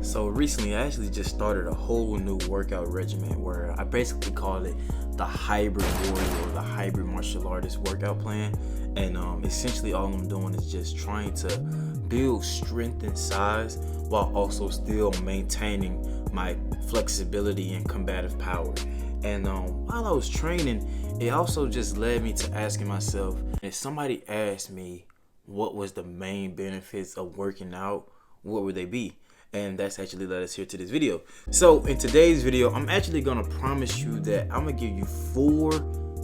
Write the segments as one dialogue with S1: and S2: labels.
S1: So recently, I actually just started a whole new workout regimen where I basically call it the hybrid warrior or the hybrid martial artist workout plan. And essentially, all I'm doing is just trying to build strength and size while also still maintaining my flexibility and combative power. And while I was training, it also just led me to asking myself, if somebody asked me what was the main benefits of working out, what would they be? And that's actually led us here to this video. So in today's video, I'm actually gonna promise you that I'm gonna give you 4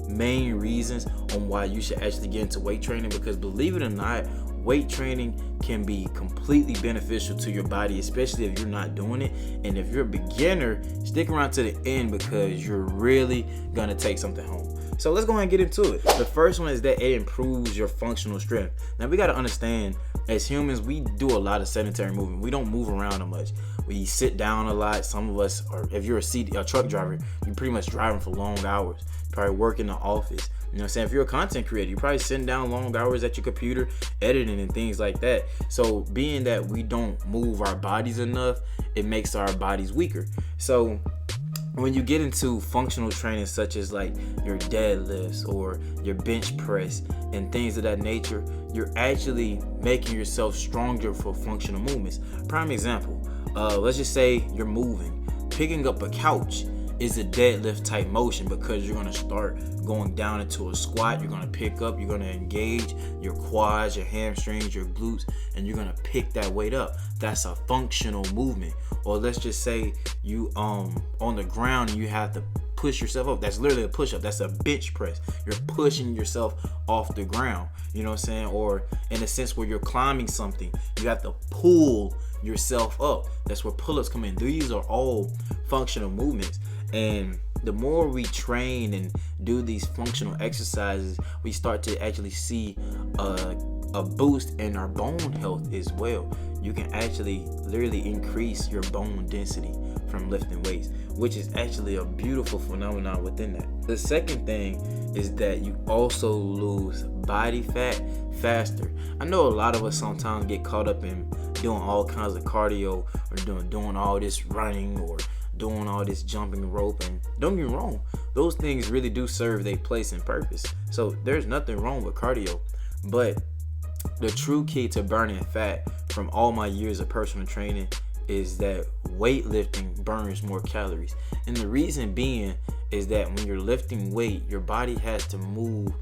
S1: main reasons on why you should actually get into weight training, because believe it or not, weight training can be completely beneficial to your body, especially if you're not doing it. And if you're a beginner, stick around to the end because you're really gonna take something home. So let's go ahead and get into it. The first one is that it improves your functional strength. Now we gotta understand, as humans, we do a lot of sedentary movement. We don't move around that much. We sit down a lot. Some of us, or if you're a truck driver, you're pretty much driving for long hours. Probably work in the office. You know what I'm saying? If you're a content creator, you're probably sitting down long hours at your computer, editing and things like that. So being that we don't move our bodies enough, it makes our bodies weaker. So when you get into functional training such as like your deadlifts or your bench press and things of that nature, you're actually making yourself stronger for functional movements. Prime example, let's just say you're moving. Picking up a couch is a deadlift type motion because you're gonna start going down into a squat. You're gonna pick up, you're gonna engage your quads, your hamstrings, your glutes, and you're gonna pick that weight up. That's a functional movement. Or let's just say you on the ground and you have to push yourself up. That's literally a push-up. That's a bench press. You're pushing yourself off the ground. You know what I'm saying? Or in a sense where you're climbing something, you have to pull yourself up. That's where pull-ups come in. These are all functional movements. And the more we train and do these functional exercises, we start to actually see a boost in our bone health as well. You can actually literally increase your bone density from lifting weights, which is actually a beautiful phenomenon within that. The second thing is that you also lose body fat faster. I know a lot of us sometimes get caught up in doing all kinds of cardio or doing all this running or doing all this jumping rope, and don't get me wrong, those things really do serve their place and purpose. So there's nothing wrong with cardio, but the true key to burning fat from all my years of personal training is that weightlifting burns more calories. And the reason being is that when you're lifting weight, your body has to move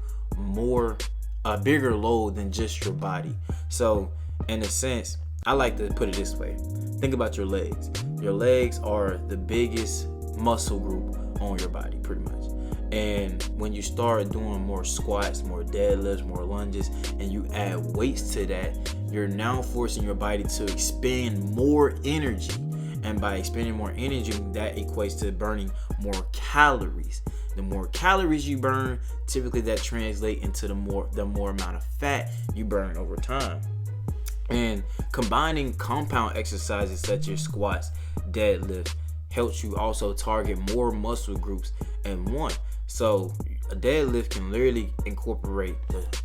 S1: a bigger load than just your body. So in a sense, I like to put it this way. Think about your legs. Your legs are the biggest muscle group on your body, pretty much. And when you start doing more squats, more deadlifts, more lunges, and you add weights to that, you're now forcing your body to expend more energy. And by expending more energy, that equates to burning more calories. The more calories you burn, typically that translates into the more amount of fat you burn over time. And combining compound exercises such as squats, deadlifts, helps you also target more muscle groups in one. So a deadlift can literally incorporate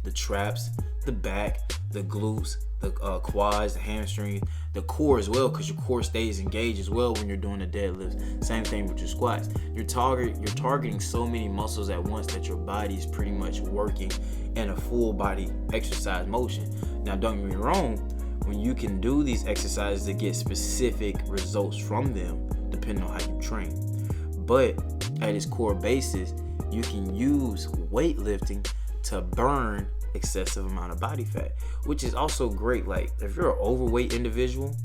S1: the traps, the back, the glutes, the quads, the hamstrings, the core as well, because your core stays engaged as well when you're doing the deadlifts. Same thing with your squats. You're targeting so many muscles at once that your body is pretty much working in a full body exercise motion. Now don't get me wrong, when you can do these exercises to get specific results from them, depending on how you train. But at its core basis, you can use weightlifting to burn excessive amount of body fat, which is also great. Like if you're an overweight individual,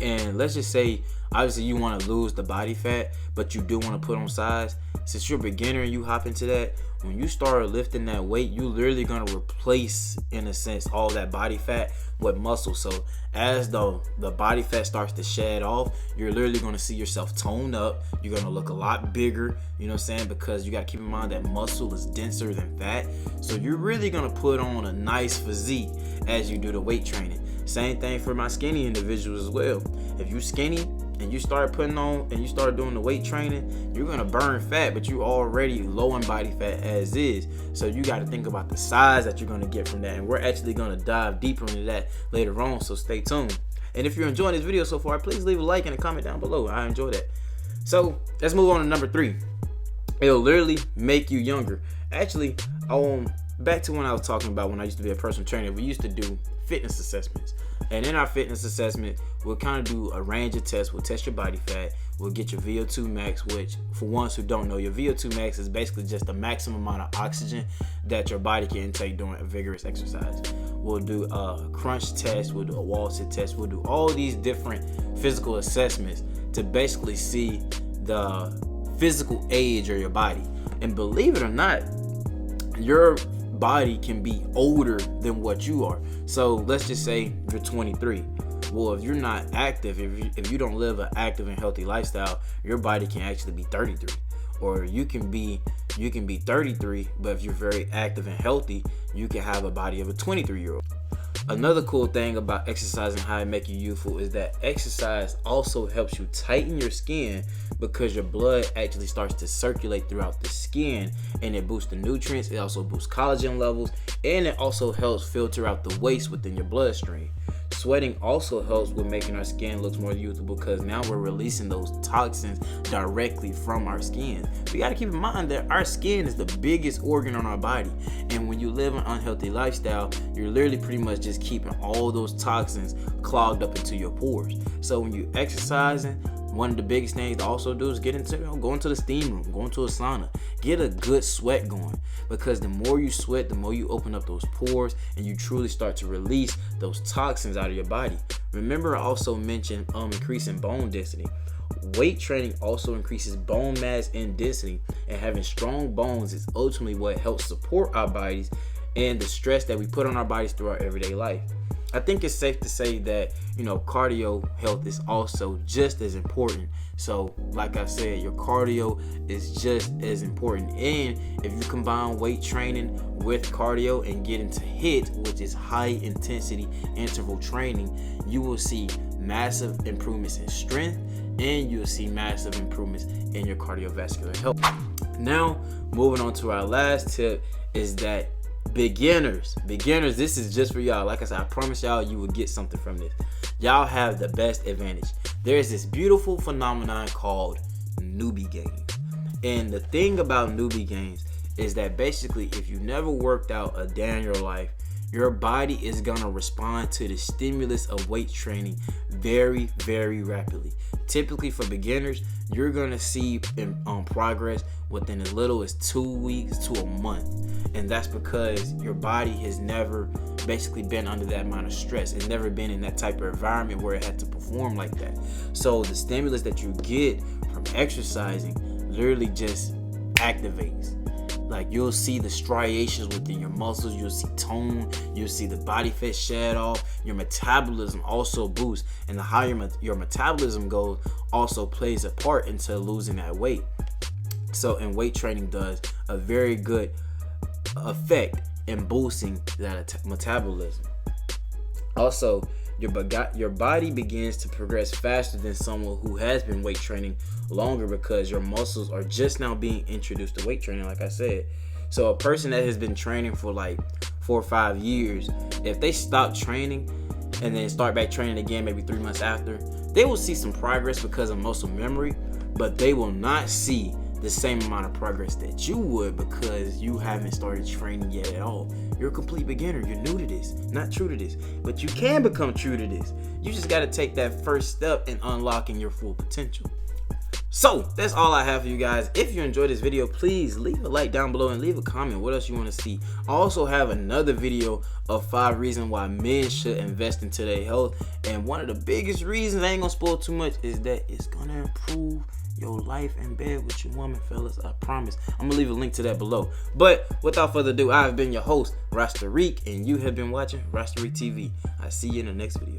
S1: and let's just say obviously you want to lose the body fat, but you do want to put on size. Since you're a beginner and you hop into that, when you start lifting that weight, you literally gonna replace, in a sense, all that body fat with muscle. So as the body fat starts to shed off, you're literally gonna see yourself toned up. You're gonna look a lot bigger, you know what I'm saying? Because you gotta keep in mind that muscle is denser than fat. So you're really gonna put on a nice physique as you do the weight training. Same thing for my skinny individuals as well. If you're skinny and you start doing the weight training, you're gonna burn fat, but you already low in body fat as is. So you got to think about the size that you're gonna get from that, and we're actually gonna dive deeper into that later on. So stay tuned. And if you're enjoying this video so far, please leave a like and a comment down below. I enjoy that. So let's move on to number 3. It'll literally make you younger. Actually, back to when I was talking about when I used to be a personal trainer, we used to do fitness assessments. And in our fitness assessment, we'll kind of do a range of tests. We'll test your body fat. We'll get your VO2 max, which for ones who don't know, your VO2 max is basically just the maximum amount of oxygen that your body can intake during a vigorous exercise. We'll do a crunch test. We'll do a wall sit test. We'll do all these different physical assessments to basically see the physical age of your body. And believe it or not, your body can be older than what you are. So let's just say you're 23. Well, if you're not active, if you don't live an active and healthy lifestyle, your body can actually be 33. Or you can be 33, but if you're very active and healthy, you can have a body of a 23-year-old. Another cool thing about exercise and how it make you youthful is that exercise also helps you tighten your skin, because your blood actually starts to circulate throughout the skin, and it boosts the nutrients. It also boosts collagen levels, and it also helps filter out the waste within your bloodstream. Sweating also helps with making our skin look more youthful, because now we're releasing those toxins directly from our skin. We got to keep in mind that our skin is the biggest organ on our body, and when you live an unhealthy lifestyle, you're literally pretty much just keeping all those toxins clogged up into your pores. So when you exercising, one of the biggest things to also do is go into the steam room, go into a sauna, get a good sweat going, because the more you sweat, the more you open up those pores and you truly start to release those toxins out of your body. Remember, I also mentioned increasing bone density. Weight training also increases bone mass and density, and having strong bones is ultimately what helps support our bodies and the stress that we put on our bodies through our everyday life. I think it's safe to say that, cardio health is also just as important. So like I said, your cardio is just as important. And if you combine weight training with cardio and get into HIIT, which is high intensity interval training, you will see massive improvements in strength, and you'll see massive improvements in your cardiovascular health. Now, moving on to our last tip is that beginners, this is just for y'all. Like I said, I promise y'all you will get something from this. Y'all have the best advantage. There's this beautiful phenomenon called newbie gains. And the thing about newbie gains is that basically, if you never worked out a day in your life, your body is gonna respond to the stimulus of weight training very, very rapidly. Typically for beginners, you're gonna see progress within as little as 2 weeks to a month. And that's because your body has never basically been under that amount of stress. It's never been in that type of environment where it had to perform like that. So the stimulus that you get from exercising literally just activates. Like, you'll see the striations within your muscles, you'll see tone, you'll see the body fat shed off, your metabolism also boosts, and the higher your metabolism goes also plays a part into losing that weight. So, and weight training does a very good effect in boosting that metabolism. Also, your body begins to progress faster than someone who has been weight training longer, because your muscles are just now being introduced to weight training, like I said. So a person that has been training for like 4 or 5 years, if they stop training and then start back training again maybe 3 months after, they will see some progress because of muscle memory, but they will not see the same amount of progress that you would, because you haven't started training yet at all. You're a complete beginner. You're new to this, not true to this, but you can become true to this. You just got to take that first step in unlocking your full potential. So that's all I have for you guys. If you enjoyed this video, please leave a like down below and leave a comment what else you want to see. I also have another video of 5 reasons why men should invest into their health, and one of the biggest reasons, I ain't gonna spoil too much, is that it's gonna improve your life in bed with your woman, fellas. I promise. I'm gonna leave a link to that below. But without further ado, I have been your host, Rastariq, and you have been watching Rastariq TV. I see you in the next video.